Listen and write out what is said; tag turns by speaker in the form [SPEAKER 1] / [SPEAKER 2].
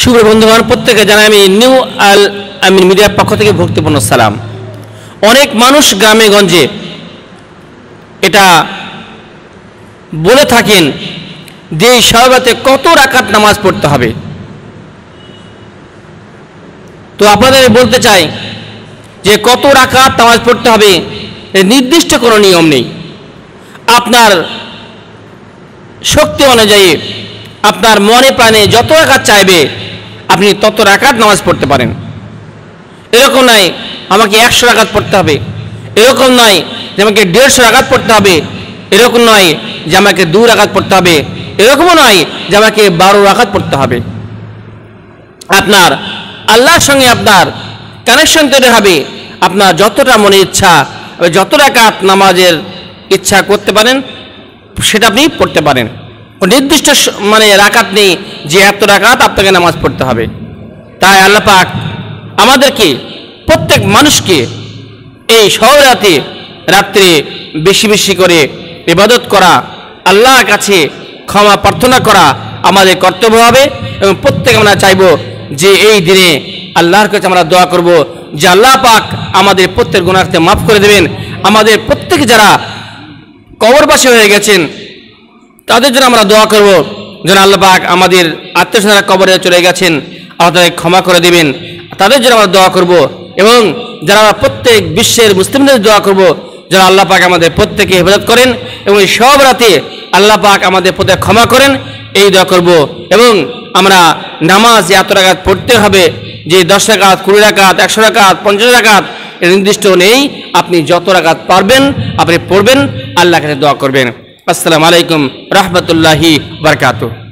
[SPEAKER 1] শুভ বন্ধুগণ, প্রত্যেকে জানাই আমি নিউ আল আমিন মিডিয়ার পক্ষ থেকে ভক্তিপূর্ণ সালাম। অনেক মানুষ গ্রামে গঞ্জে এটা বলে থাকেন যে শবে বরাতে কত রাকাত নামাজ পড়তে হবে। তো আপনাদের বলতে চাই যে কত রাকাত নামাজ পড়তে হবে নির্দিষ্ট কোনো নিয়ম নেই। আপনার শক্তি অনুযায়ী আপনার মনে প্রাণে যত রাকাত চাইবে আপনি তত রাকাত নামাজ পড়তে পারেন। এরকম নয় আমাকে 100 রাকাত পড়তে হবে, এরকম নয় যে আমাকে 150 রাকাত পড়তে হবে, এরকম নয় যে আমাকে 2 রাকাত পড়তে হবে, এরকমও নয় যে আমাকে 12 রাকাত পড়তে হবে। আপনার আল্লাহর সঙ্গে আপনার কানেকশন তৈরি হবে। আপনার যতটা মনে ইচ্ছা যত রাকাত নামাজের ইচ্ছা করতে পারেন সেটা আপনি পড়তে পারেন। নির্দিষ্ট রাকাত নেই যে এত রাকাত আপনাকে নামাজ পড়তে হবে। তাই আল্লাহ পাক আমাদেরকে প্রত্যেক মানুষকে এই শবে রাত্রে বেশি বেশি করে ইবাদত করা, আল্লাহর কাছে ক্ষমা প্রার্থনা করা আমাদের কর্তব্য হবে। এবং প্রত্যেকে আমরা চাইব যে এই দিনে আল্লাহর কাছে আমরা দোয়া করব যে আল্লাহ পাক আমাদের প্রত্যেক গুনাহকে মাফ করে দেবেন। আমাদের প্রত্যেকে যারা কবরবাসী হয়ে গেছেন তাদের জন্য আমরা দোয়া করব যেন আল্লাহ পাক আমাদের আত্মীয়স্বজনরা কবরে চলে গেছেন আমাদের ক্ষমা করে দেবেন, তাদের জন্য আমরা দোয়া করব। এবং যারা প্রত্যেক বিশ্বের মুসলিমদের দোয়া করব যেন আল্লাহ পাক আমাদের প্রত্যেকে হেফাজত করেন এবং এই সব রাতে আল্লাহ পাক আমাদের প্রত্যেক ক্ষমা করেন, এই দোয়া করব। এবং আমরা নামাজ এত রাকাত পড়তে হবে যে 10 রাকাত, 20 রাকাত, 100 রাকাত, 50 রাকাত এর নির্দিষ্ট নেই। আপনি যত রাকাত পারবেন আপনি পড়বেন, আল্লাহর কাছে দোয়া করবেন। আসসালামু আলাইকুম রাহমাতুল্লাহি বারাকাতুহু।